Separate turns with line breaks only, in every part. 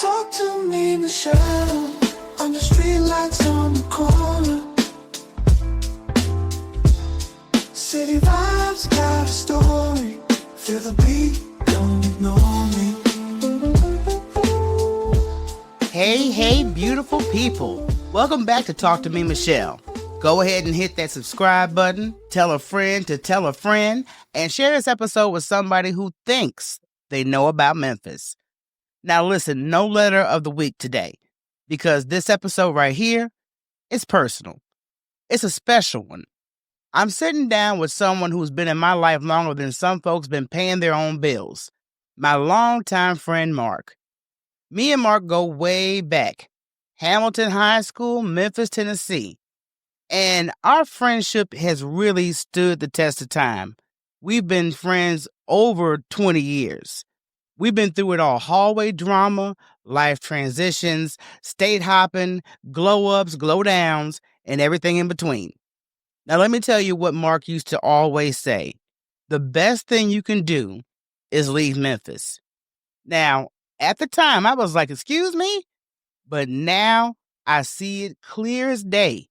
Talk to me, Michelle. On the street lights on the corner. City vibes got a story. Feel the beat, don't ignore me.
Hey, beautiful people. Welcome back to Talk to Me, Michelle. Go ahead and hit that subscribe button, tell a friend to tell a friend, and share this episode with somebody who thinks they know about Memphis. Now listen, no letter of the week today, because this episode right here is personal. It's a special one. I'm sitting down with someone who's been in my life longer than some folks been paying their own bills. My longtime friend, Mark. Me and Mark go way back. Hamilton High School, Memphis, Tennessee. And our friendship has really stood the test of time. We've been friends over 20 years. We've been through it all: hallway drama, life transitions, state hopping, glow-ups, glow-downs, and everything in between. Now, let me tell you what Mark used to always say. The best thing you can do is leave Memphis. Now, at the time, I was like, excuse me? But now I see it clear as day.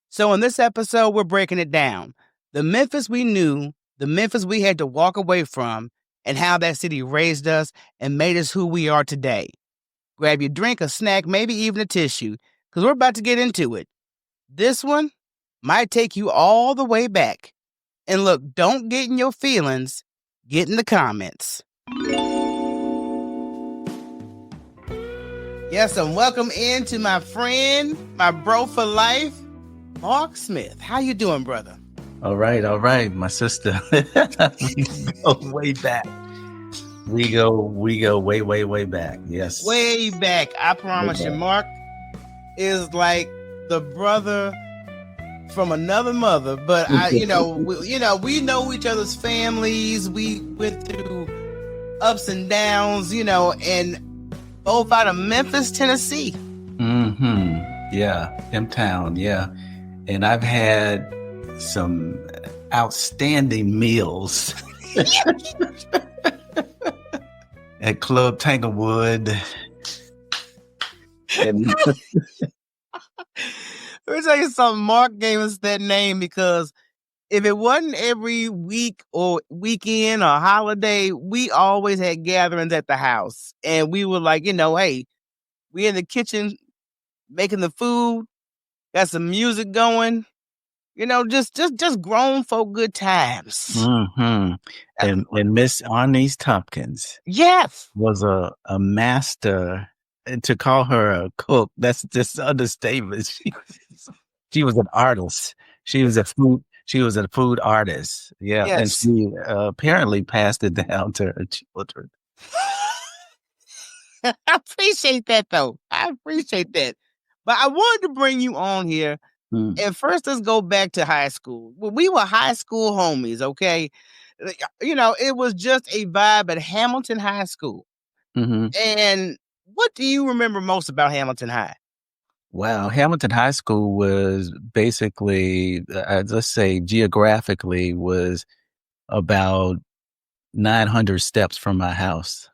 So in this episode, we're breaking it down. The Memphis we knew, the Memphis we had to walk away from, and how that city raised us and made us who we are today. Grab your drink, a snack, maybe even a tissue, because we're about to get into it. This one might take you all the way back. And look, don't get in your feelings, get in the comments. Yes, and welcome into my friend, my bro for life, Mark Smith. How you doing, brother?
All right, my sister. We go way back. We go way back. Yes.
Way back. I promise you, Mark is like the brother from another mother. But we know each other's families. We went through ups and downs, and both out of Memphis, Tennessee.
Mm-hmm. Yeah, M-Town, yeah. And I've had some outstanding meals at Club Tanglewood. And
let me tell you something. Mark gave us that name because if it wasn't every week or weekend or holiday, we always had gatherings at the house. And we were like, hey, we in the kitchen making the food, got some music going. Just grown folk good times.
mm-hmm. And Miss Arnice Tompkins,
yes,
was a master. And to call her a cook, that's just understatement. She was an artist. She was a food artist. Yeah, yes. And she apparently passed it down to her children.
I appreciate that, though. I appreciate that. But I wanted to bring you on here. And first, let's go back to high school. When we were high school homies, okay? It was just a vibe at Hamilton High School.
Mm-hmm.
And what do you remember most about Hamilton High?
Wow, Hamilton High School was basically, let's say geographically, was about 900 steps from my house.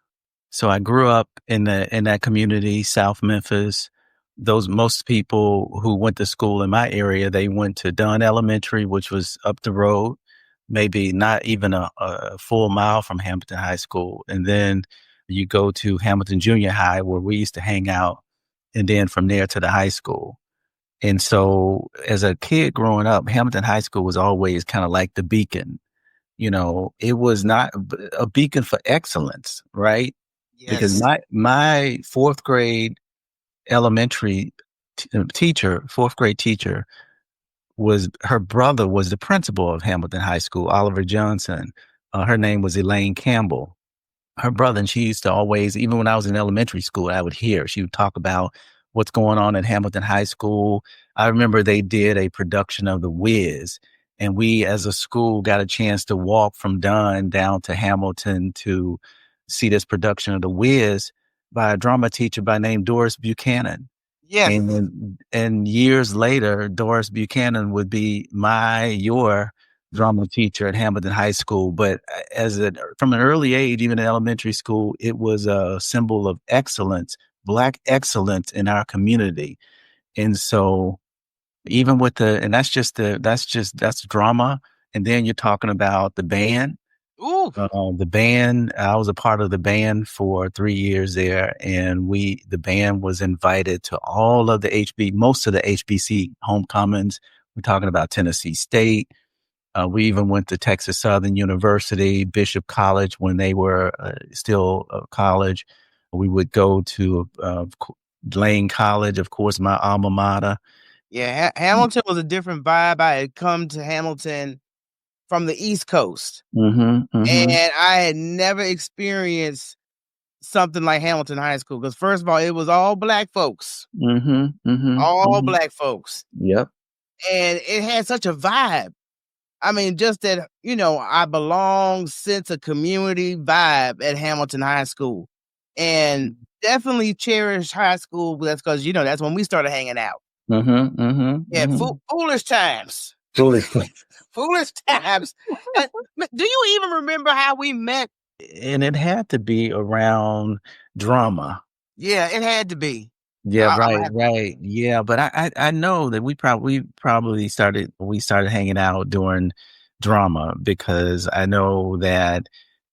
So I grew up in that community, South Memphis. Most people who went to school in my area, they went to Dunn Elementary, which was up the road, maybe not even a full mile from Hamilton High School. And then you go to Hamilton Junior High, where we used to hang out, and then from there to the high school. And so as a kid growing up, Hamilton High School was always kind of like the beacon. It was not a beacon for excellence, right? Yes. Because my fourth grade elementary fourth grade teacher, her brother was the principal of Hamilton High School, Oliver Johnson. Her name was Elaine Campbell. Her brother, and she used to always, even when I was in elementary school, I would hear, she would talk about what's going on at Hamilton High School. I remember they did a production of The Wiz, and we as a school got a chance to walk from Dunn down to Hamilton to see this production of The Wiz by a drama teacher by name Doris Buchanan.
Yes.
And years later, Doris Buchanan would be your drama teacher at Hamilton High School. But from an early age, even in elementary school, it was a symbol of excellence Black excellence in our community. And so even with and that's drama. And then you're talking about the band.
Ooh.
The band, I was a part of the band for 3 years there, and the band was invited to all of most of the HBC homecomings. We're talking about Tennessee State. We even went to Texas Southern University, Bishop College when they were still a college. We would go to Lane College, of course, my alma mater.
Yeah, Hamilton was a different vibe. I had come to Hamilton from the East Coast,
Mm-hmm, mm-hmm.
and I had never experienced something like Hamilton High School. Because first of all, it was all Black folks,
Mm-hmm, mm-hmm,
all
mm-hmm.
Black folks,
Yep.
and it had such a vibe. I mean, just that, I belong, sense of community vibe at Hamilton High School, and definitely cherish high school. That's because that's when we started hanging out.
Mm-hmm, mm-hmm,
Yeah,
mm-hmm.
foolish times.
Foolish.
Foolish times. Do you even remember how we met?
And it had to be around drama.
Yeah, it had to be.
Yeah, right. Yeah, but I know that we started hanging out during drama, because I know that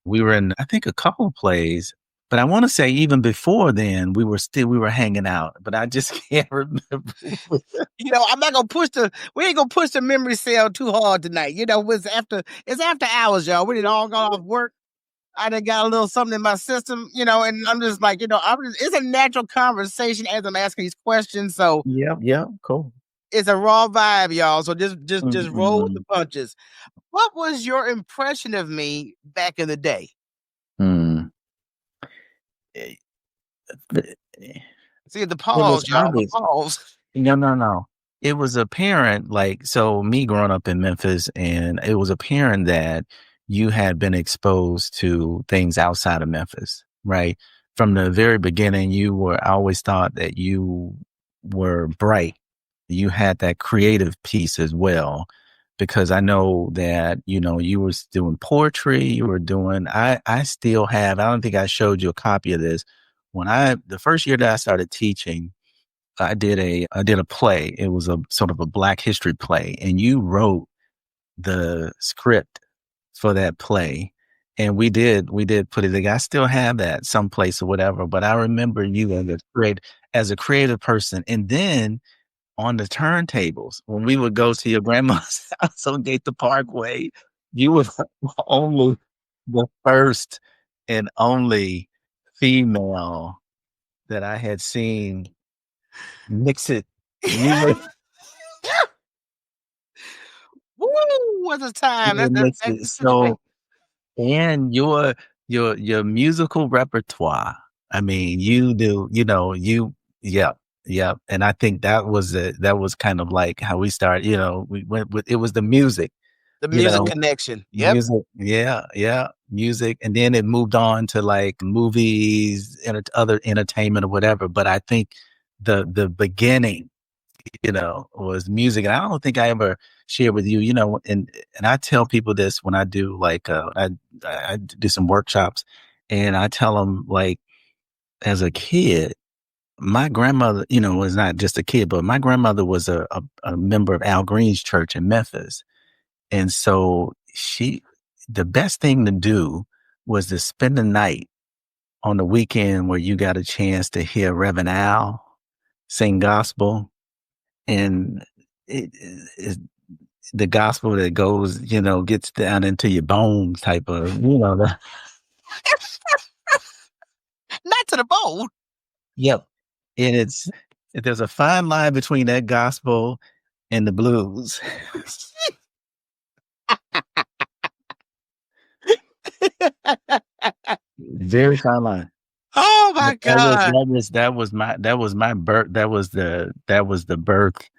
we were in, I think, a couple of plays, but I want to say even before then we were hanging out, but I just can't remember.
I'm not gonna we ain't gonna push the memory cell too hard tonight. It's after hours, y'all. We didn't all got off work. I done got a little something in my system, and I'm just like, it's a natural conversation as I'm asking these questions. So
Yeah, cool.
it's a raw vibe, y'all. So just roll with
Mm-hmm.
the punches. What was your impression of me back in the day? See the pause, y'all. The pause.
No. It was apparent, so me growing up in Memphis, and it was apparent that you had been exposed to things outside of Memphis, right? From the very beginning, I always thought that you were bright. You had that creative piece as well, because I know that, you were doing poetry, I still have, I don't think I showed you a copy of this. The first year that I started teaching, I did a play. It was a sort of a Black history play, and you wrote the script for that play. And we did put it together. I still have that someplace or whatever, but I remember you as a creative person. And then on the turntables, when we would go to your grandma's house on Gaither Parkway, you were only the first and only female that I had seen mix it.
Woo! What a time!
You
That's
mix it.
just such a thing.
So, and your musical repertoire. I mean, you do, yeah. And I think that was kind of like how we started, we went with, it was the music,
The music connection. Yep.
music. Yeah. Music. And then it moved on to like movies and other entertainment or whatever. But I think the beginning, was music. And I don't think I ever shared with you, and I tell people this when I do I do some workshops, and I tell them, like, as a kid, my grandmother, was not just a kid, but my grandmother was a member of Al Green's church in Memphis. And so the best thing to do was to spend the night on the weekend where you got a chance to hear Reverend Al sing gospel. And the gospel that goes, gets down into your bones type of,
Not to the bone.
Yep. And there's a fine line between that gospel and the blues. Very fine line.
Oh my God.
That was my birth. That was the birth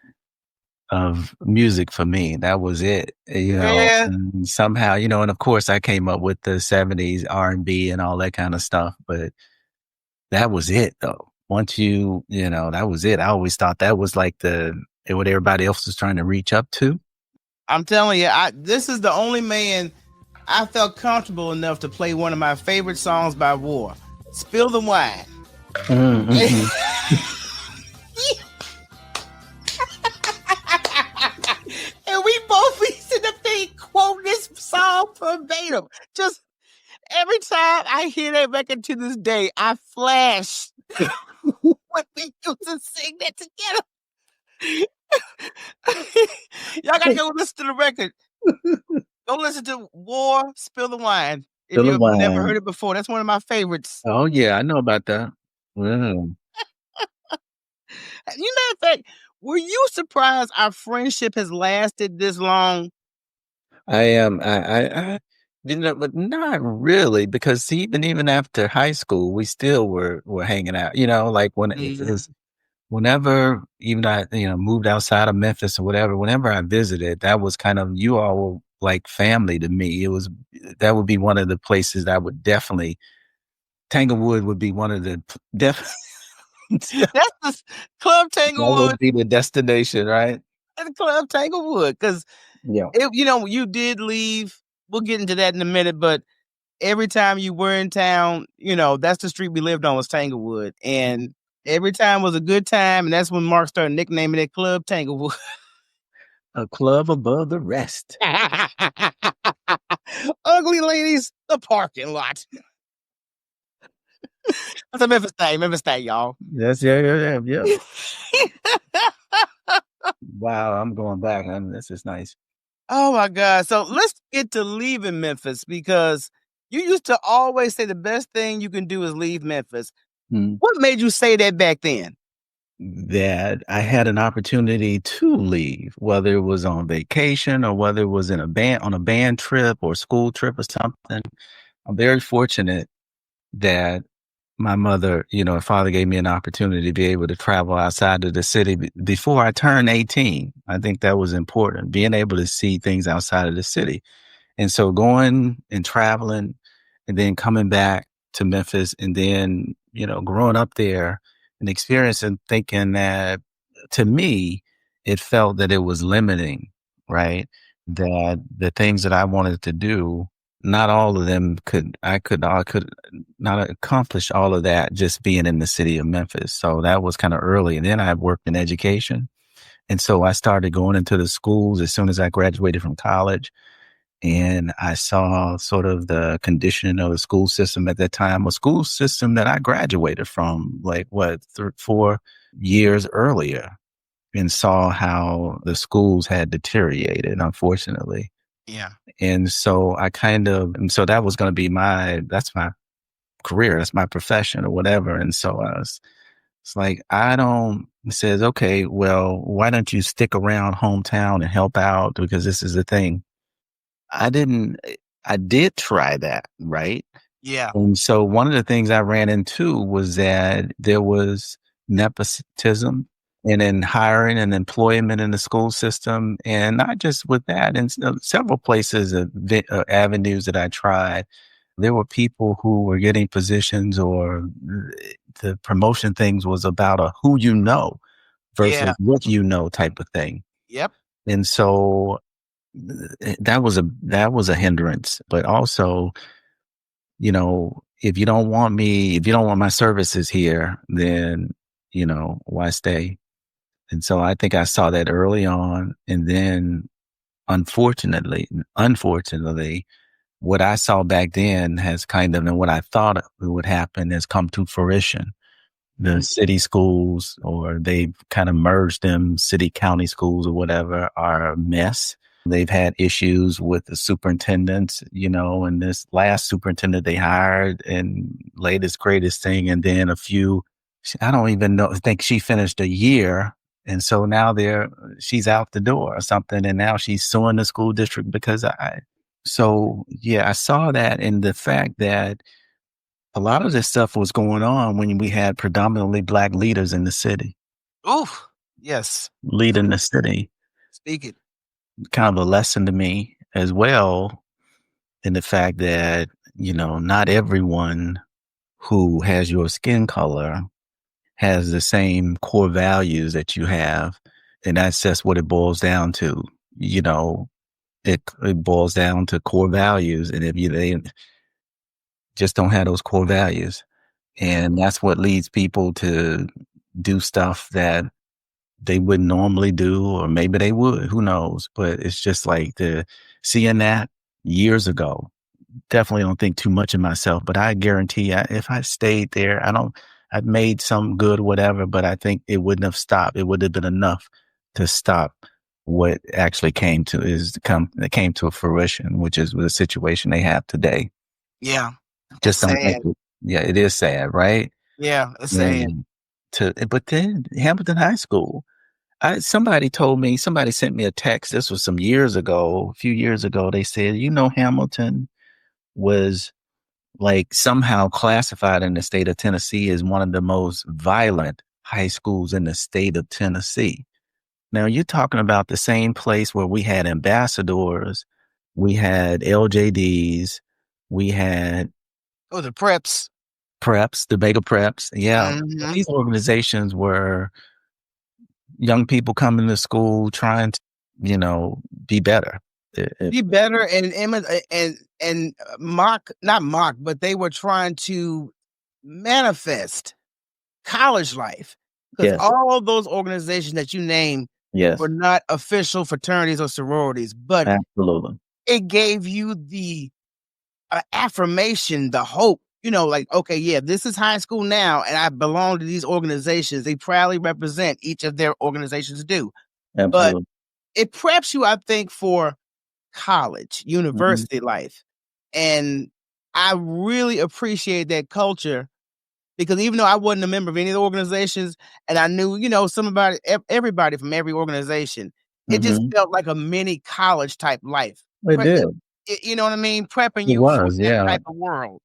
of music for me. That was it,
Yeah.
and somehow, and of course I came up with the 70s R&B and all that kind of stuff, but that was it though. Once that was it. I always thought that was like what everybody else was trying to reach up to.
I'm telling you, this is the only man I felt comfortable enough to play one of my favorite songs by War, Spill the Wine.
Mm-hmm.
And we both be sitting up there quoting this song verbatim. Just every time I hear that record to this day, I flash when we used to sing that together. Y'all gotta go listen to the record. Go listen to War, Spill the Wine. If
Still
you
a
have never
wine.
heard it before, that's one of my favorites.
Oh yeah, I know about that. Yeah.
You know, in fact, were you surprised our friendship has lasted this long?
I am. I but not really, because even after high school, we still were hanging out. Like when it
Mhm.
was, whenever even I moved outside of Memphis or whatever. Whenever I visited, that was kind of, you all were like family to me. That would be one of the places that I would definitely. Tanglewood would be one of the def. That
That's the Club Tanglewood.
would be the destination, right?
That's Club Tanglewood because
Yeah.
you did leave. We'll get into that in a minute, but every time you were in town, that's the street we lived on was Tanglewood, and every time was a good time, and that's when Mark started nicknaming it Club Tanglewood.
A club above the rest.
Ugly ladies, the parking lot. That's a Memphis thing, y'all.
Yes, yeah. Wow, I'm going back. This is nice.
Oh my God. So let's get to leaving Memphis because you used to always say the best thing you can do is leave Memphis.
Hmm.
What made you say that back then?
That I had an opportunity to leave, whether it was on vacation or whether it was on a band trip or school trip or something. I'm very fortunate that my mother, her father gave me an opportunity to be able to travel outside of the city before I turned 18. I think that was important, being able to see things outside of the city. And so going and traveling and then coming back to Memphis and then, growing up there and experiencing, thinking that, to me, it felt that it was limiting, right? That the things that I wanted to do, not all of them I could not accomplish all of that just being in the city of Memphis. So that was kind of early. And then I worked in education. And so I started going into the schools as soon as I graduated from college. And I saw sort of the condition of the school system at that time, a school system that I graduated from, like 4 years earlier, and saw how the schools had deteriorated, unfortunately.
Yeah.
And so so that was going to be that's my career, that's my profession or whatever. And so it's like, it says, okay, well, why don't you stick around hometown and help out? Because this is the thing. I didn't, I did try that, right?
Yeah.
And so one of the things I ran into was that there was nepotism and in hiring and employment in the school system. And not just with that, in several places, avenues that I tried, there were people who were getting positions, or the promotion things was about a who you know
Yeah.
versus what you know type of thing.
Yep.
And so that was a hindrance. But also, if you don't want my services here, then, why stay? And so I think I saw that early on. And then unfortunately, what I saw back then has kind of, and what I thought would happen has come to fruition. The city schools, or they've kind of merged them, city county schools or whatever, are a mess. They've had issues with the superintendents, and this last superintendent they hired, and latest greatest thing. And then I don't even know, I think she finished a year. And so now she's out the door or something. And now she's suing the school district so yeah, I saw that in the fact that a lot of this stuff was going on when we had predominantly Black leaders in the city,
Oof. Yes.
leading the city.
Speak it.
Kind of a lesson to me as well, in the fact that, not everyone who has your skin color has the same core values that you have. And that's just what it boils down to. It boils down to core values. And if they just don't have those core values, And that's what leads people to do stuff that they wouldn't normally do, or maybe they would, who knows? But it's just like seeing that years ago. Definitely don't think too much of myself, but I guarantee if I stayed there, I'd made some good, whatever, but I think it wouldn't have stopped. It would have been enough to stop what actually it came to fruition, which is the situation they have today.
Yeah. It's
Just don't think
sad.
yeah, it is sad, right?
Yeah, it's sad.
And but then Hamilton High School, somebody sent me a text. This was some years ago, a few years ago. They said, Hamilton was like somehow classified in the state of Tennessee as one of the most violent high schools in the state of Tennessee. Now you're talking about the same place where we had ambassadors, we had LJDs, we had
Oh, the preps.
preps, the mega preps. Yeah.
Hmm.
These organizations were young people coming to school trying to, be better.
Be better and mock, not mock, but they were trying to manifest college life, because
Yes.
all those organizations that you named
Yes.
were not official fraternities or sororities, but
Absolutely.
it gave you the affirmation, the hope, like, okay, yeah, this is high school now, and I belong to these organizations. They proudly represent each of their organizations do. But
Absolutely.
it preps you, I think, for college,
Mhm.
university life. And I really appreciate that culture, because even though I wasn't a member of any of the organizations and I knew, everybody from every organization, it just
Mhm.
felt like a mini college type life.
It did.
You know what I mean? Prepping
It
you for
was,
that
yeah.
type of world.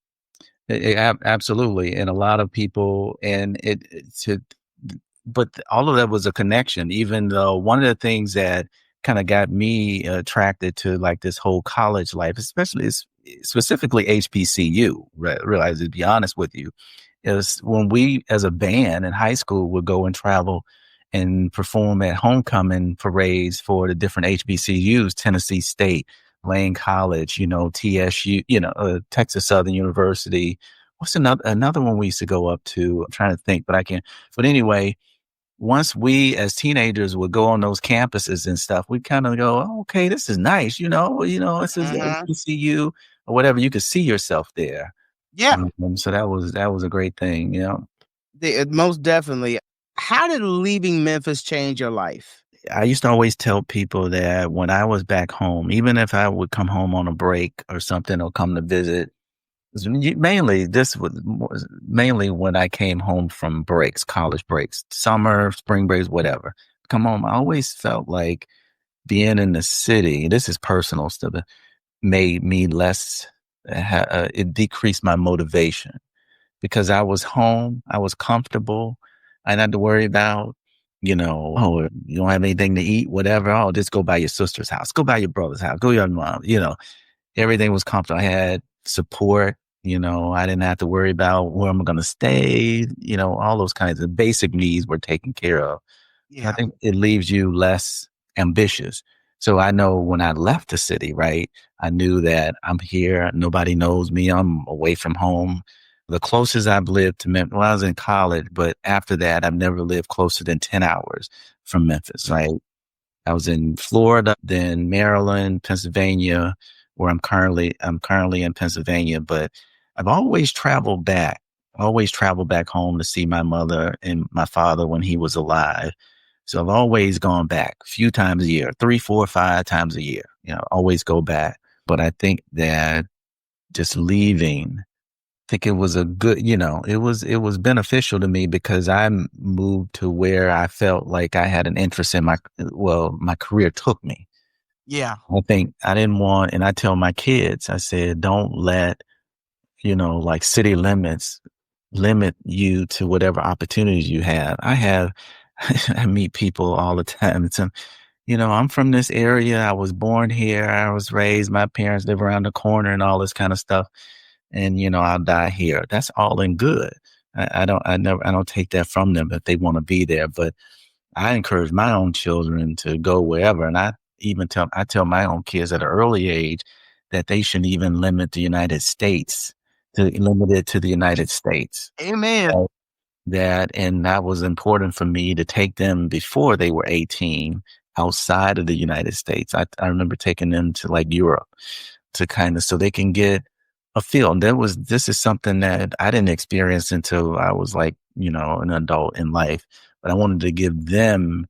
Absolutely, and a lot of people, and but all of that was a connection. Even though one of the things that kind of got me attracted to like this whole college life, especially specifically HBCU, realize to be honest with you, is when we as a band in high school would go and travel and perform at homecoming parades for the different HBCUs, Tennessee State, Lane College, TSU, Texas Southern University. What's another one we used to go up to? I'm trying to think, but I can't. But anyway, once we as teenagers would go on those campuses and stuff, we kind of go, oh, okay, this is nice, this is
Mhm.
HBCU or whatever. You could see yourself there.
Yeah,
So that was a great thing,
most definitely. How did leaving Memphis change your life?
I used to always tell people that when I was back home, even if I would come home on a break or something or come to visit, mainly when I came home from breaks, college breaks, summer, spring breaks, whatever. Come home, I always felt like being in the city. This is personal stuff. Made me less. It decreased my motivation because I was home, I was comfortable. I didn't have to worry about, oh, you don't have anything to eat, whatever. Oh, just go by your sister's house, go by your brother's house, go to your mom, everything was comfortable. I had support, I didn't have to worry about where I'm going to stay, all those kinds of basic needs were taken care of. I
Yeah.
think it leaves you less ambitious. So I know when I left the city, right, I knew that I'm here. Nobody knows me. I'm away from home. The closest I've lived to Memphis, well, I was in college, but after that, I've never lived closer than 10 hours from Memphis, right? I was in Florida, then Maryland, Pennsylvania, where I'm currently in Pennsylvania, but I've always traveled back home to see my mother and my father when he was alive. So I've always gone back a few times a year, 3, 4, 5 times a year, always go back. But I think that just leaving, I think it was a good, it was beneficial to me because moved to where I felt like I had an interest in my career took me.
Yeah.
I think I didn't want, and I tell my kids, I said, don't let, like city limits limit you to whatever opportunities you have. I meet people all the time. I'm from this area. I was born here. I was raised. My parents live around the corner and all this kind of stuff. And, I'll die here. That's all in good. I don't take that from them if they want to be there. But I encourage my own children to go wherever. And I tell my own kids at an early age that they shouldn't even limit the United States limited to the United States.
Amen.
So that was important for me to take them before they were 18 outside of the United States. I remember taking them to like Europe to kind of so they can get a feel. And this is something that I didn't experience until I was like, an adult in life. But I wanted to give them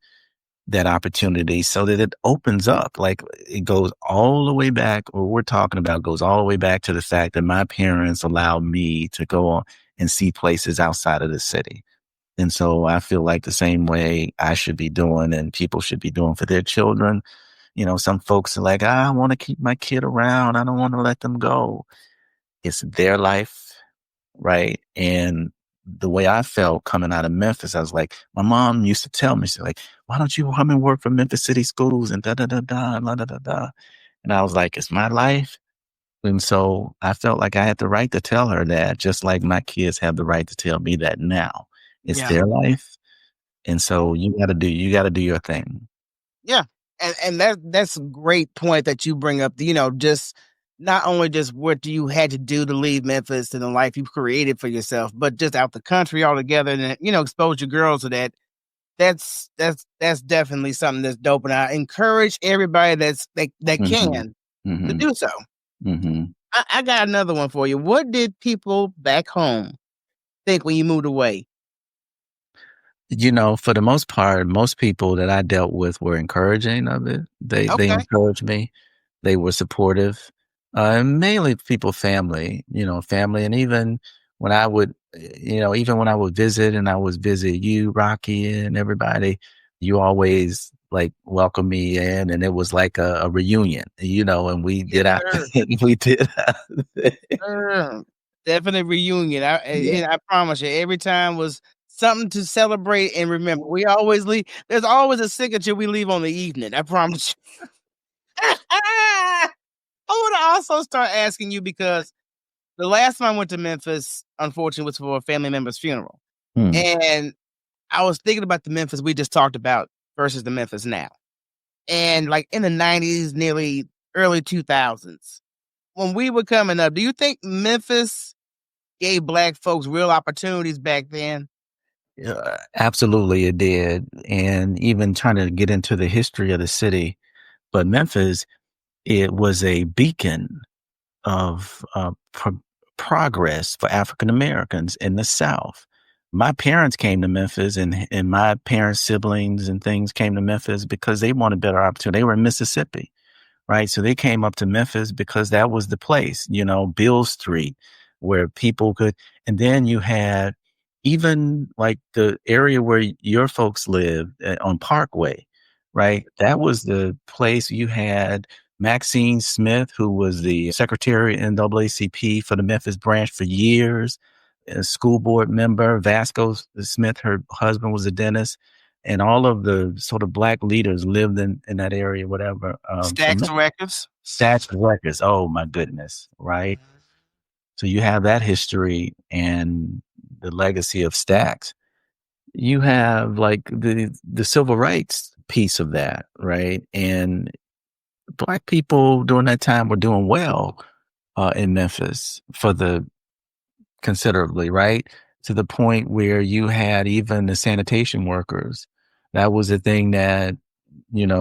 that opportunity so that it opens up. Like it goes all the way back, or we're talking about goes all the way back to the fact that my parents allowed me to go on and see places outside of the city. And so I feel like the same way I should be doing and people should be doing for their children. Some folks are like, I want to keep my kid around. I don't want to let them go. It's their life, right? And the way I felt coming out of Memphis, I was like, my mom used to tell me, she's like, why don't you come and work for Memphis City Schools and da da da da da da da da. And I was like, it's my life. And so I felt like I had the right to tell her that, just like my kids have the right to tell me that now. It's
Yeah.
their life. And so you gotta do your thing.
Yeah. And that's a great point that you bring up, just not only just what you had to do to leave Memphis and the life you've created for yourself, but just out the country altogether and, expose your girls to that. That's definitely something that's dope. And I encourage everybody that
Mm-hmm.
can to
Mm-hmm.
do so.
Mm-hmm.
I got another one for you. What did people back home think when you moved away?
For the most part, most people that I dealt with were encouraging of it. They
Okay.
encouraged me. They were supportive. And mainly family. And even when I would, even when I would visit and I would visit you, Rocky, and everybody, you always like welcome me in. And it was like a reunion, and we
Yes,
did our
sir.
thing. We did our thing.
Definite reunion.
Yeah.
I promise you, every time was something to celebrate and remember. We always leave. There's always a signature we leave on the evening. I promise you. I want to also start asking you because the last time I went to Memphis, unfortunately, was for a family member's funeral,
Hmm.
and I was thinking about the Memphis we just talked about versus the Memphis now, and like in the '90s, nearly early 2000s, when we were coming up. Do you think Memphis gave Black folks real opportunities back then?
Yeah, absolutely, it did. And even trying to get into the history of the city, but Memphis, it was a beacon of progress for African Americans in the South. My parents came to Memphis, and my parents' siblings and things came to Memphis because they wanted better opportunity. They were in Mississippi, right? So they came up to Memphis because that was the place, Bill Street, where people could. And then you had even like the area where your folks lived on Parkway, right? That was the place you had Maxine Smith, who was the secretary in NAACP for the Memphis branch for years, a school board member. Vasco Smith, her husband, was a dentist. And all of the sort of Black leaders lived in that area, whatever. So
Stacks records.
Stats Records, oh my goodness, right? So you have that history and the legacy of Stacks. You have like the civil rights piece of that, right? And Black people during that time were doing well in Memphis for the considerably, right? To the point where you had even the sanitation workers. That was the thing that,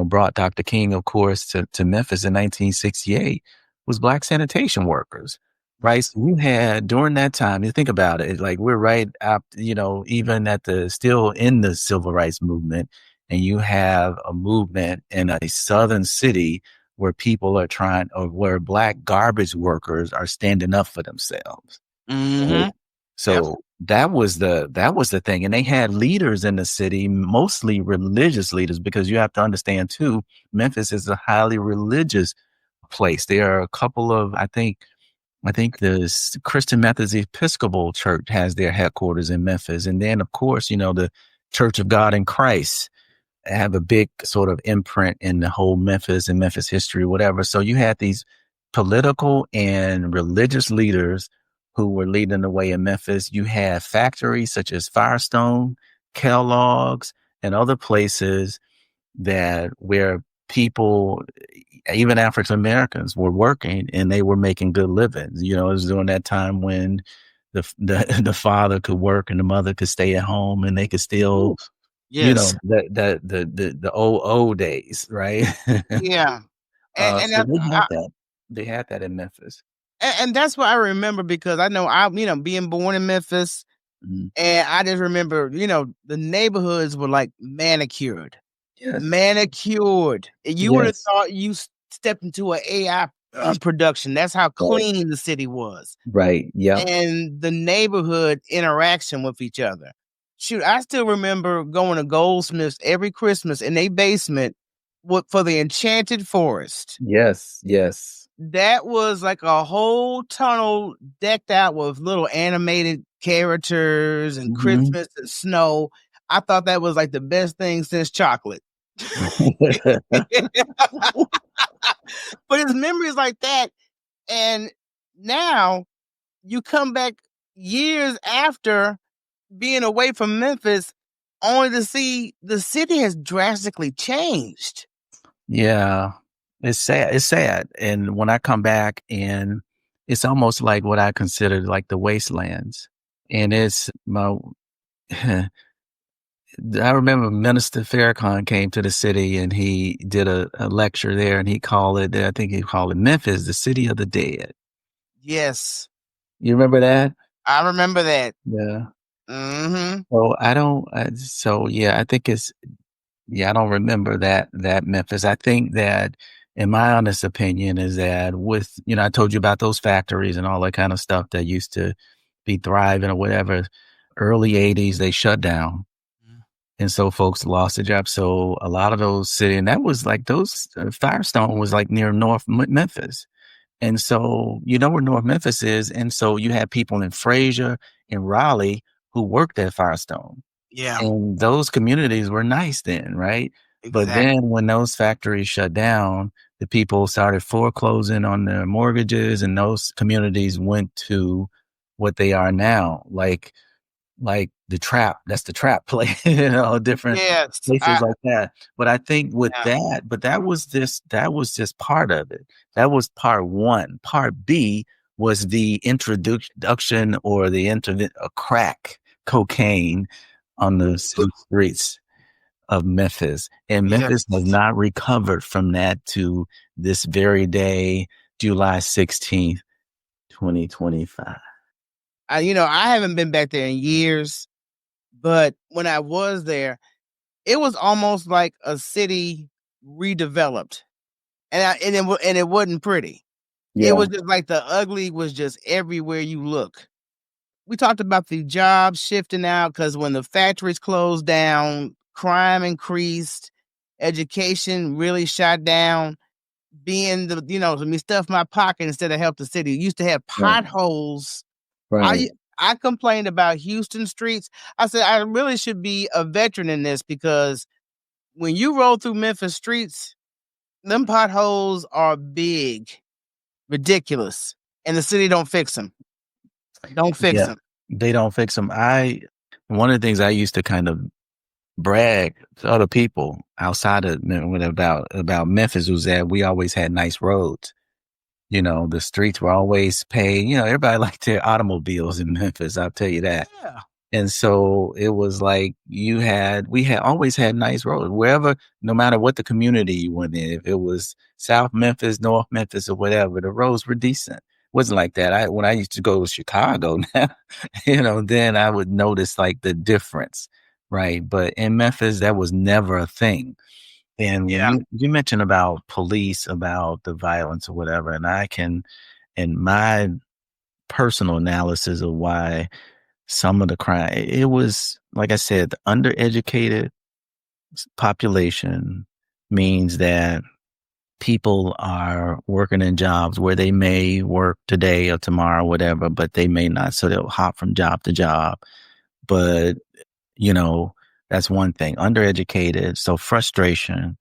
brought Dr. King, of course, to Memphis in 1968 was Black sanitation workers, right? So you had during that time, you think about it, like we're right up, even at still in the civil rights movement, and you have a movement in a southern city where people are trying, or where Black garbage workers are standing up for themselves. Right.
Mhm. Yep.
So that was the thing. And they had leaders in the city, mostly religious leaders, because you have to understand too, Memphis is a highly religious place. There are a couple of, I think the Christian Methodist Episcopal Church has their headquarters in Memphis. And then of course, the Church of God in Christ have a big sort of imprint in the whole Memphis and Memphis history, whatever. So you had these political and religious leaders who were leading the way in Memphis. You had factories such as Firestone, Kellogg's, and other places that where people, even African Americans were working and they were making good livings. You know, it was during that time when the father could work and the mother could stay at home and they could still,
Ooh, yes.
the old days, right?
Yeah. And
So they had that. They had that in Memphis.
and that's what I remember because I know being born in Memphis,
Mhm.
and I just remember, the neighborhoods were like manicured.
Yes.
Manicured. And you would have
Yes.
thought you stepped into an AI production. That's how
Right.
clean the city was.
Right. Yep.
And the neighborhood interaction with each other. Shoot, I still remember going to Goldsmiths every Christmas in their basement for the Enchanted Forest.
Yes. Yes.
That was like a whole tunnel decked out with little animated characters and
Mhm.
Christmas and snow. I thought that was like the best thing since chocolate. But it's memories like that. And now you come back years after being away from Memphis only to see the city has drastically changed.
Yeah. It's sad. It's sad. And when I come back and it's almost like what I considered like the wastelands. And it's my I remember Minister Farrakhan came to the city and he did a lecture there and he called it, I think he called it Memphis, the city of the dead.
Yes,
You remember that?
I remember that.
Yeah.
Mhm.
So I don't, so yeah, I think yeah, I don't remember that Memphis. I think that, in my honest opinion, is that with, I told you about those factories and all that kind of stuff that used to be thriving or whatever, early 80s, they shut down. And so folks lost their jobs. So a lot of those city, and that was like Firestone was like near North Memphis. And so, you know where North Memphis is. And so you had people in Fraser and Raleigh who worked at Firestone.
Yeah,
And those communities were nice then, right? But
exactly.
then when those factories shut down, the people started foreclosing on their mortgages and those communities went to what they are now, like the trap. That's the trap play, different
Yes,
places like that. But I think with
yeah,
that, but that was just part of it. That was part one. Part B was the introduction or the crack cocaine on the city streets of Memphis. And Memphis has
yes.
not recovered from that to this very day, July 16th, 2025.
I haven't been back there in years, but when I was there, it was almost like a city redeveloped, and it wasn't pretty. It
Yeah,
was just like the ugly was just everywhere you look. We talked about the jobs shifting out because when the factories closed down, crime increased, education really shot down. Being let me stuff my pocket instead of help the city. Used to have
right,
potholes. I
right.
I complained about Houston streets. I said I really should be a veteran in this because when you roll through Memphis streets, them potholes are big, ridiculous, and the city don't fix them. Don't fix
Yeah,
them.
they don't fix them. One of the things I used to kind of brag to other people outside of about Memphis was that we always had nice roads. The streets were always paved. Everybody liked their automobiles in Memphis. I'll tell you that.
Yeah.
And so it was like we had always had nice roads wherever, no matter what the community you went in. If it was South Memphis, North Memphis, or whatever, the roads were decent. Wasn't like that. When I used to go to Chicago now, then I would notice like the difference, right? But in Memphis, that was never a thing. And when
Yeah.
you mentioned about police, about the violence or whatever, and in my personal analysis of why some of the crime, it was, like I said, the undereducated population means that people are working in jobs where they may work today or tomorrow, whatever, but they may not. So they'll hop from job to job. But, you know, that's one thing. Undereducated. So frustration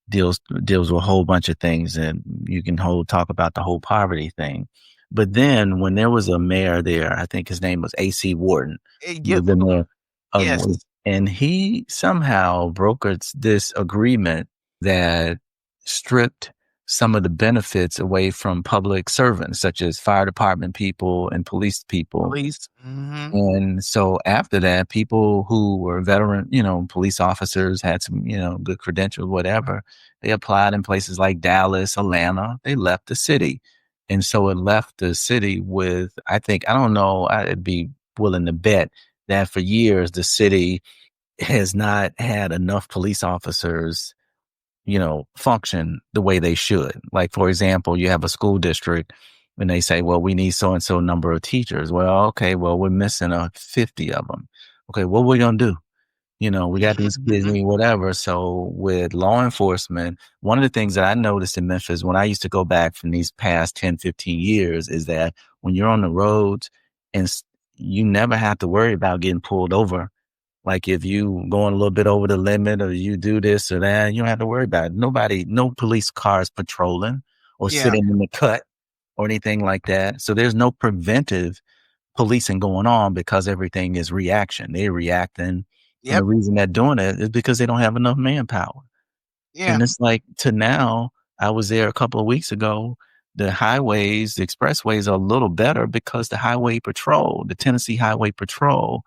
deals with a whole bunch of things, and you can talk about the whole poverty thing. But then when there was a mayor there, I think his name was AC Wharton,
Yeah.
the mayor
Yes.
and he somehow brokered this agreement that stripped some of the benefits away from public servants, such as fire department people and police people.
Police. Hmm.
And so after that, people who were veteran, police officers had some, good credentials, whatever. They applied in places like Dallas, Atlanta. They left the city. And so it left the city with, I think, I don't know, I'd be willing to bet that for years, the city has not had enough police officers, function the way they should. Like, for example, you have a school district and they say, well, we need so and so number of teachers. Well, okay, well, we're missing 50 of them. Okay, what we going to do? We got these kids
Hmm.
need whatever. So with law enforcement, one of the things that I noticed in Memphis when I used to go back from these past 10, 15 years is that when you're on the roads and you never have to worry about getting pulled over. Like if you going a little bit over the limit or you do this or that, you don't have to worry about it. No police cars patrolling or
Yeah.
sitting in the cut or anything like that. So there's no preventive policing going on because everything is reaction. They're reacting. And the
Yep.
reason they're doing it is because they don't have enough manpower.
Yeah.
And it's like to now, I was there a couple of weeks ago. The highways, the expressways are a little better because the Tennessee Highway Patrol,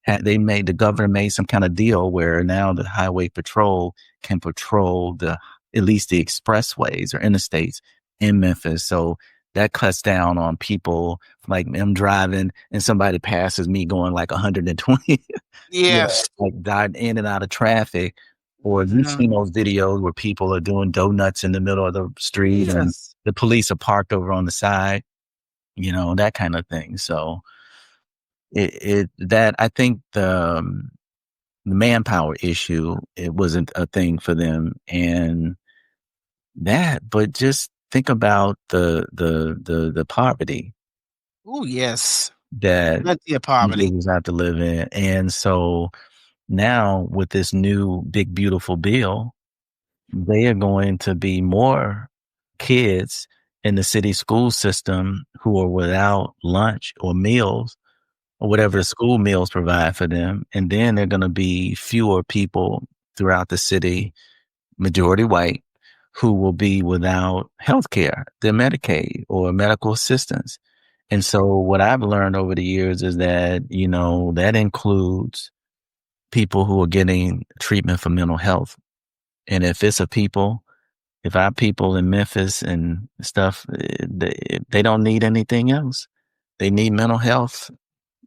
the governor made some kind of deal where now the highway patrol can patrol at least the expressways or interstates in Memphis. So that cuts down on people like them driving and somebody passes me going like 120,
Yes.
like dive in and out of traffic. Or you've
Mhm.
seen those videos where people are doing donuts in the middle of the street and
Yes.
the police are parked over on the side, that kind of thing. So that I think the manpower issue, it wasn't a thing for them. And but just think about the poverty
Oh, yes.
that
Plenty of poverty.
individuals have to live in. And so now with this new big, beautiful bill, they are going to be more kids in the city school system who are without lunch or meals or whatever the school meals provide for them. And then there are going to be fewer people throughout the city, majority white, who will be without health care, their Medicaid or medical assistance. And so what I've learned over the years is that, that includes people who are getting treatment for mental health. And if our people in Memphis and stuff, they don't need anything else. They need mental health,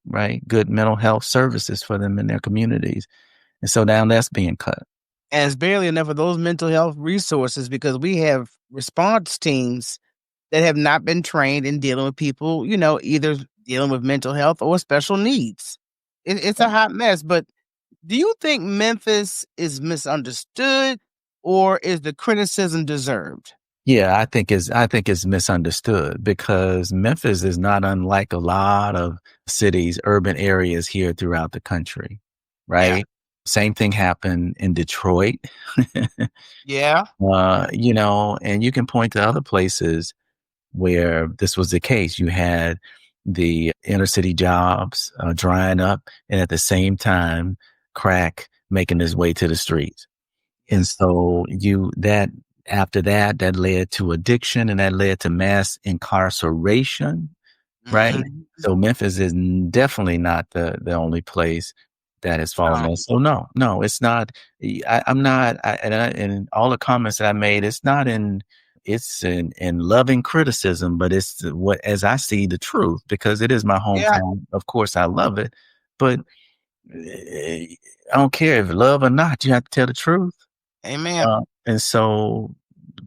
right? Good mental health services for them in their communities. And so now that's being cut.
And it's barely enough of those mental health resources because we have response teams that have not been trained in dealing with people, either dealing with mental health or special needs. It's a hot mess. But do you think Memphis is misunderstood or is the criticism deserved?
Yeah, I think it's misunderstood because Memphis is not unlike a lot of cities, urban areas here throughout the country,
Yeah.
right? Same thing happened in Detroit.
Yeah.
And you can point to other places where this was the case. You had the inner city jobs drying up, and at the same time, crack making its way to the streets. And
Yes.
so after that led to addiction and that led to mass incarceration, right?
Mhm.
So Memphis is definitely not the only place that has fallen
No.
in. So no, it's not. I'm not, and all the comments that I made, it's in loving criticism, but it's what, as I see the truth, because it is my
Yeah.
hometown. Of course I love it, but I don't care if love or not, you have to tell the truth.
Amen.
And so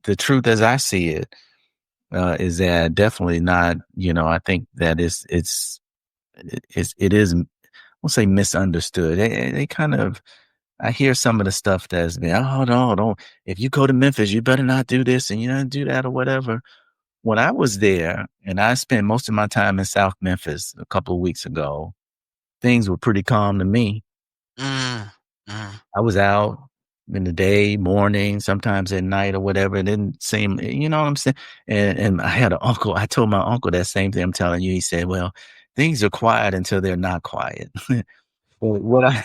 the truth as I see it, is that definitely not, I think that it is, I won't say misunderstood. They kind of, I hear some of the stuff that's been, oh, no, don't, if you go to Memphis, you better not do this and you don't do that or whatever. When I was there and I spent most of my time in South Memphis a couple of weeks ago, things were pretty calm to me.
Mm. Mm.
I was out in the day, morning, sometimes at night or whatever. It didn't seem, you know what I'm saying? And I had an uncle. I told my uncle that same thing I'm telling you. He said, well, things are quiet until they're not quiet. But what I,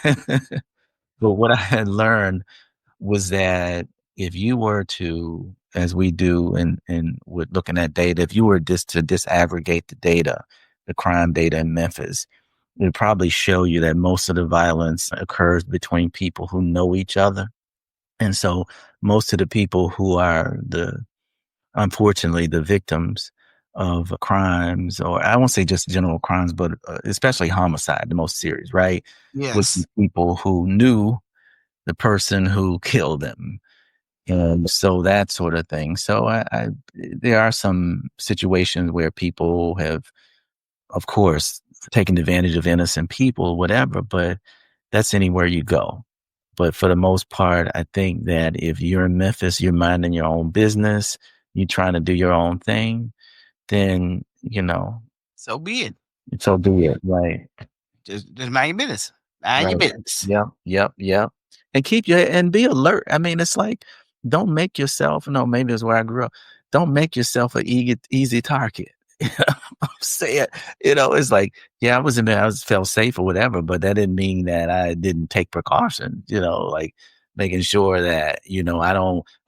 but what I had learned was that if you were to as we do in with looking at data, if you were just to disaggregate the data, the crime data in Memphis, it would probably show you that most of the violence occurs between people who know each other. And so most of the people who are unfortunately, the victims of crimes, or I won't say just general crimes, but especially homicide, the most serious, right? Would be
Yes.
people who knew the person who killed them. And so that sort of thing. So there are some situations where people have, of course, taken advantage of innocent people, whatever, but that's anywhere you go. But for the most part, I think that if you're in Memphis, you're minding your own business, you're trying to do your own thing, then,
So be it.
so do it. Right.
Just mind your business. Mind your
Right.
business.
Yep. Yep. Yep. And and be alert. I mean, it's like, don't make yourself, no, maybe it's where I grew up. Don't make yourself an easy target. I'm saying, it's like, yeah, I felt safe or whatever, but that didn't mean that I didn't take precautions, like making sure that,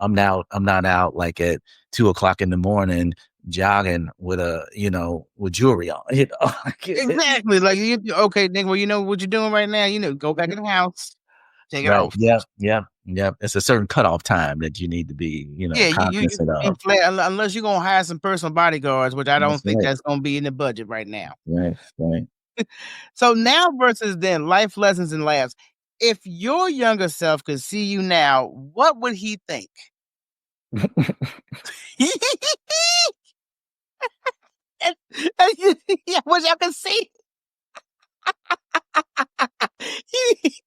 I'm not out like at 2 o'clock in the morning jogging with with jewelry on,
Exactly. Like okay, Nick. Well, you know what you're doing right now. Go back in the house, take it
Right.
off.
Yep. Yep. Yep. It's a certain cutoff time that you need to be,
Yeah, you
cognizant
be
of.
flat unless you're gonna hire some personal bodyguards, which I don't
That's
think
right.
that's gonna be in the budget right now.
Right. Right.
So now versus then, life lessons and laughs. If your younger self could see you now, what would he think? Yeah, wish I could see.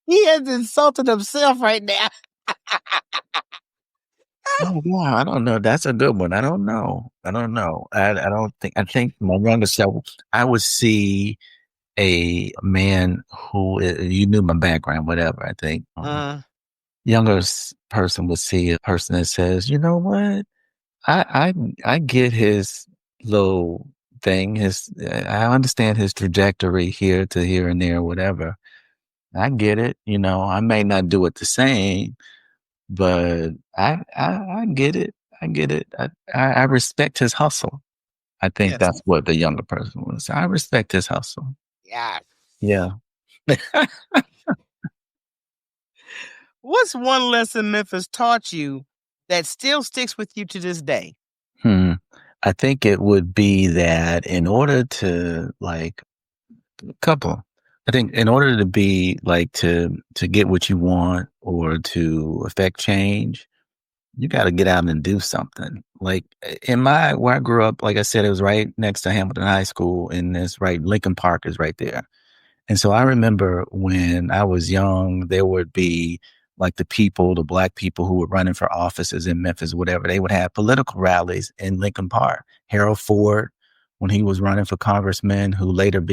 He has insulted himself right now.
Oh, wow. I don't know. That's a good one. I don't know. I don't know. I think my younger self, I would see a man who, you knew my background, whatever, I think. Younger person would see a person that says, you know what? I, I get his little thing. I understand his trajectory here to here and there, whatever. I get it. I may not do it the same, but I get it. I get it. I respect his hustle. I think
Yes.
that's what the younger person would say. I respect his hustle.
Yeah.
Yeah.
What's one lesson Memphis taught you that still sticks with you to this day?
I think it would be that in order to couple, I think in order to be to get what you want or to affect change, you got to get out and do something. Like where I grew up, like I said, it was right next to Hamilton High School, and Lincoln Park is right there. And so I remember when I was young, there would be the black people who were running for offices in Memphis, whatever, they would have political rallies in Lincoln Park. Harold Ford, when he was running for congressman, who later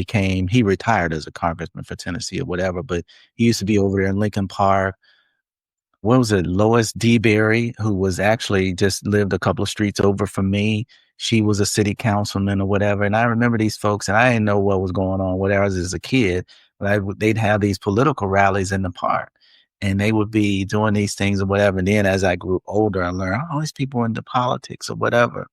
he retired as a congressman for Tennessee or whatever, but he used to be over there in Lincoln Park. What was it? Lois DeBerry, who was actually just lived a couple of streets over from me. She was a city councilman or whatever. And I remember these folks, and I didn't know what was going on, whatever, as a kid. But they'd have these political rallies in the park, and they would be doing these things or whatever. And then as I grew older, I learned, all these people are into politics or whatever.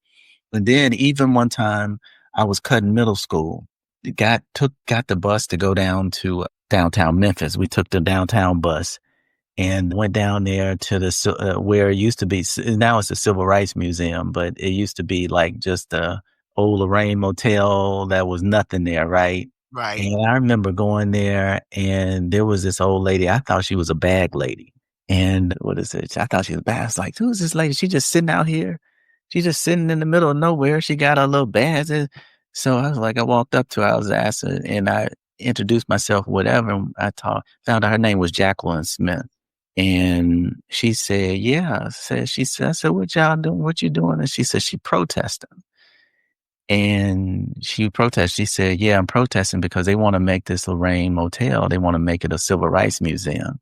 And then even one time I was cutting middle school, got the bus to go down to downtown Memphis. We took the downtown bus and went down there to where it used to be. Now it's a civil rights museum, but it used to be like just a old Lorraine motel that was nothing there, right?
Right.
And I remember going there, and there was this old lady. I thought she was a bag lady. And what is it? I thought she was bad. I was like, who is this lady? She just sitting out here. She's just sitting in the middle of nowhere. She got her little bags. And so I was like, I walked up to her. I was asking, and I introduced myself, whatever. And found out her name was Jacqueline Smith. And she said, yeah. I said, what y'all doing? What you doing? And she said, she protesting. And she protested. She said, yeah, I'm protesting because they want to make this Lorraine Motel. They want to make it a civil rights museum.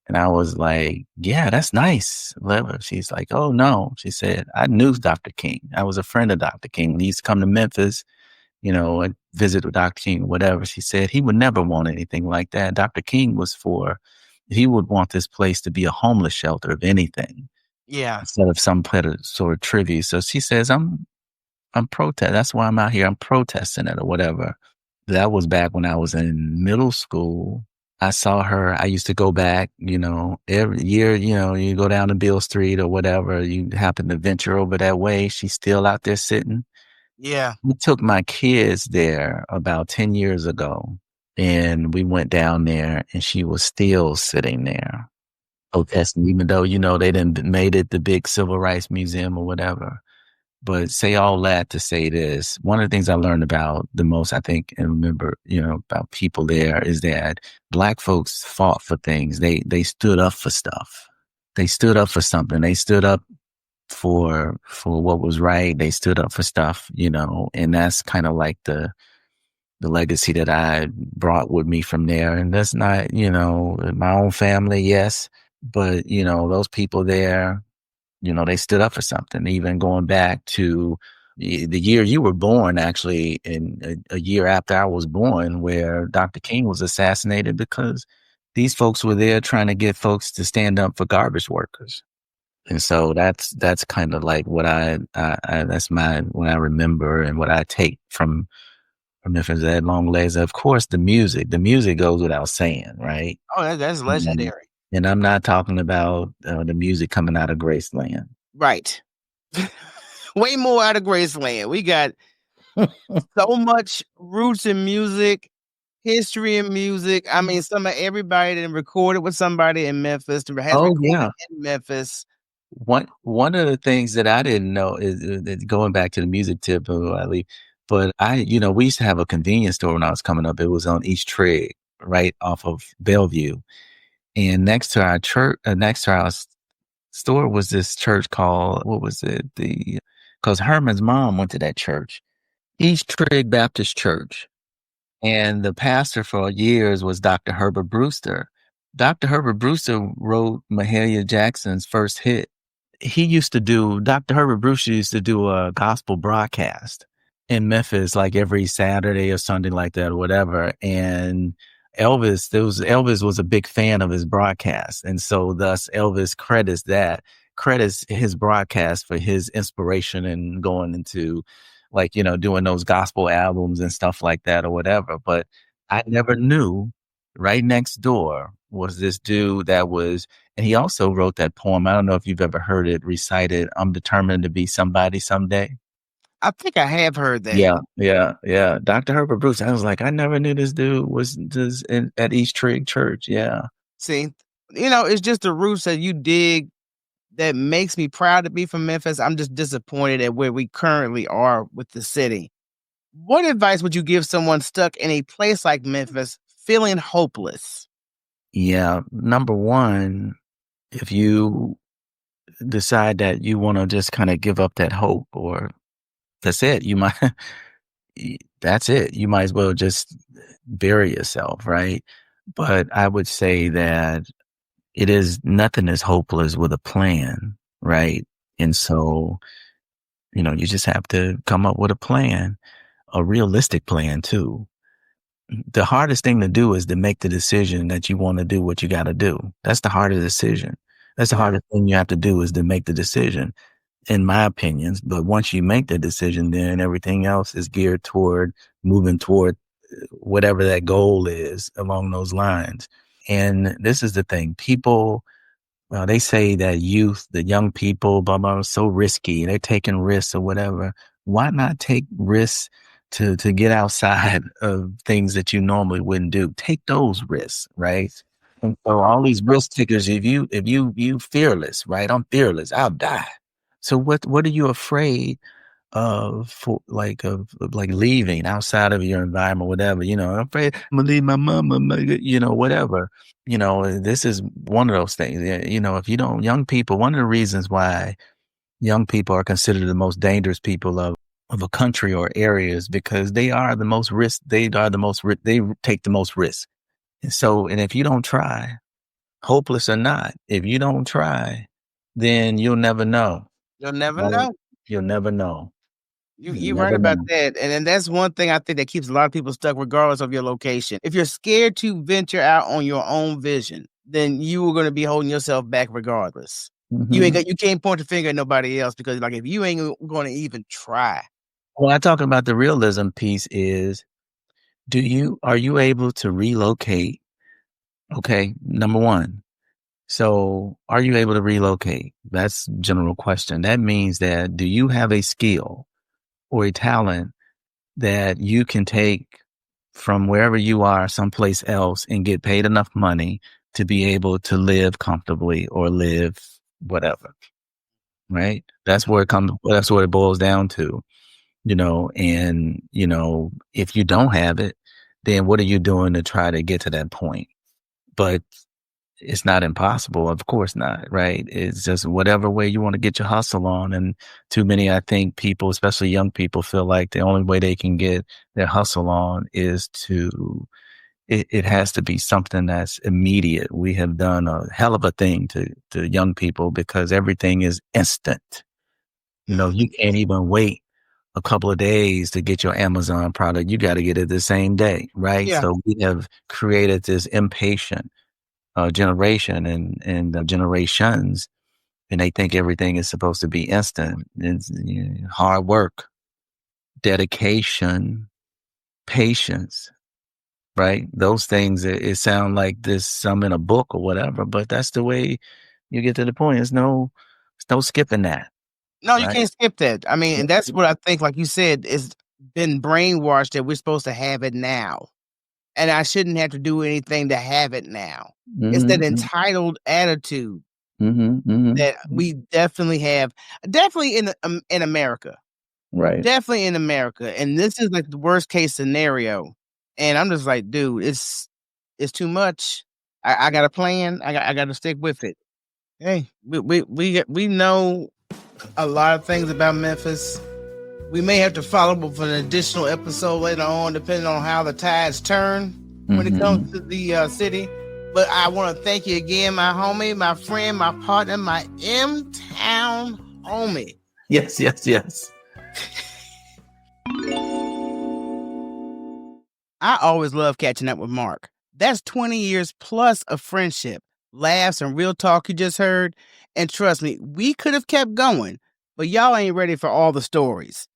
And I was like, yeah, that's nice. Whatever. She's like, oh, no. She said, I knew Dr. King. I was a friend of Dr. King. When he used to come to Memphis, and visit with Dr. King, whatever. She said he would never want anything like that. Dr. King he would want this place to be a homeless shelter, if anything.
Yeah.
instead of some sort of tribute. So she says, I'm protest. That's why I'm out here. I'm protesting it or whatever. That was back when I was in middle school. I saw her. I used to go back, every year, you go down to Beale Street or whatever. You happen to venture over that way. She's still out there sitting.
Yeah.
We took my kids there about 10 years ago, and we went down there, and she was still sitting there protesting, even though, they didn't made it the big civil rights museum or whatever. But say all that to say this, one of the things I learned about the most, I think, and remember, about people there is that Black folks fought for things. They stood up for stuff. They stood up for something. They stood up for what was right. They stood up for stuff, and that's kind of like the legacy that I brought with me from there. And that's not, my own family, yes, but those people there, they stood up for something, even going back to the year you were born, actually, in a year after I was born, where Dr. King was assassinated because these folks were there trying to get folks to stand up for garbage workers. And so that's kind of like what that's what I remember and what I take from Memphis at long legs. Of course, the music goes without saying, right?
Oh, that's
And,
legendary.
and I'm not talking about the music coming out of Graceland.
Right. Way more out of Graceland. We got so much roots in music, history in music. I mean, some of everybody that recorded with somebody in Memphis, has
Oh
recorded
yeah.
in Memphis.
One of the things that I didn't know is going back to the music tip, Ali, but we used to have a convenience store when I was coming up. It was on East Trigg, right off of Bellevue. And next to our church, next to our store was this church called, what was it? Because Herman's mom went to that church, East Trigg Baptist Church. And the pastor for years was Dr. Herbert Brewster. Dr. Herbert Brewster wrote Mahalia Jackson's first hit. Dr. Herbert Brewster used to do a gospel broadcast in Memphis, like every Saturday or something like that or whatever. And Elvis was a big fan of his broadcast. And so thus Elvis credits his broadcast for his inspiration and going into doing those gospel albums and stuff like that or whatever. But I never knew right next door was this dude and he also wrote that poem. I don't know if you've ever heard it recited. I'm determined to be somebody someday.
I think I have heard that.
Yeah. Dr. Herbert Bruce. I was like, I never knew this dude was just at East Trigg Church. Yeah.
See, it's just the roots that you dig that makes me proud to be from Memphis. I'm just disappointed at where we currently are with the city. What advice would you give someone stuck in a place like Memphis feeling hopeless?
Yeah. Number one, if you decide that you want to just kind of give up that hope, or that's it, that's it. You might as well just bury yourself, right? But I would say that nothing is hopeless with a plan, right? And so, you just have to come up with a plan, a realistic plan too. The hardest thing to do is to make the decision that you want to do what you got to do. That's the hardest decision. That's the hardest thing you have to do, is to make the decision, in my opinions. But once you make the decision, then everything else is geared toward moving toward whatever that goal is along those lines. And this is the thing. People, they say that the young people, blah, blah, are so risky. They're taking risks or whatever. Why not take risks to get outside of things that you normally wouldn't do? Take those risks, right? And so all these risk takers, if you fearless, right? I'm fearless. I'll die. So what are you afraid of like leaving outside of your environment, whatever, I'm afraid I'm gonna leave my mama, whatever, this is one of those things. If you don't, young people, one of the reasons why young people are considered the most dangerous people of a country or area is because they are the most risk. They take the most risk. And if you don't try, hopeless or not, if you don't try, then you'll never know.
You'll never
Right?
know.
You'll never know.
You're right about that. And then that's one thing I think that keeps a lot of people stuck regardless of your location. If you're scared to venture out on your own vision, then you are going to be holding yourself back regardless.
Mm-hmm.
You can't point the finger at nobody else because like if you ain't going to even try.
Well, I talk about the realism piece is, are you able to relocate? Okay, number one. So are you able to relocate? That's general question. That means that do you have a skill or a talent that you can take from wherever you are someplace else and get paid enough money to be able to live comfortably or live whatever, right? That's where that's what it boils down to, and, if you don't have it, then what are you doing to try to get to that point? But it's not impossible. Of course not. Right. It's just whatever way you want to get your hustle on. And too many, I think people, especially young people, feel like the only way they can get their hustle on is it has to be something that's immediate. We have done a hell of a thing to young people because everything is instant. You can't even wait a couple of days to get your Amazon product. You got to get it the same day. Right.
Yeah.
So we have created this impatient generation and generations, and they think everything is supposed to be instant. It's hard work, dedication, patience, right? Those things, it sound like this some in a book or whatever, but that's the way you get to the point. There's no skipping that,
No, you
right?
can't skip that. I mean, and that's what I think, like you said, it's been brainwashed that we're supposed to have it now. And I shouldn't have to do anything to have it now. It's that
Mm-hmm,
entitled attitude
mm-hmm,
that
mm-hmm.
we definitely have, definitely in America,
Right.
definitely in America. And this is like the worst case scenario. And I'm just like, dude, it's too much. I got a plan. I got to stick with it. Hey, we know a lot of things about Memphis. We may have to follow up with an additional episode later on, depending on how the tides turn when it comes to the city. But I want to thank you again, my homie, my friend, my partner, my M-Town homie.
Yes, yes, yes.
I always love catching up with Mark. That's 20 years plus of friendship, laughs, and real talk you just heard. And trust me, we could have kept going, but y'all ain't ready for all the stories.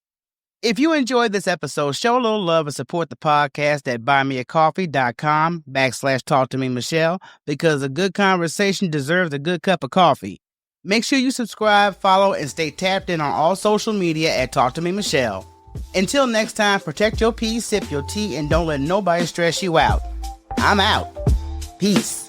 If you enjoyed this episode, show a little love and support the podcast at buymeacoffee.com/talk to me, Michelle, because a good conversation deserves a good cup of coffee. Make sure you subscribe, follow, and stay tapped in on all social media at Talk to Me, Michelle. Until next time, protect your peace, sip your tea, and don't let nobody stress you out. I'm out. Peace.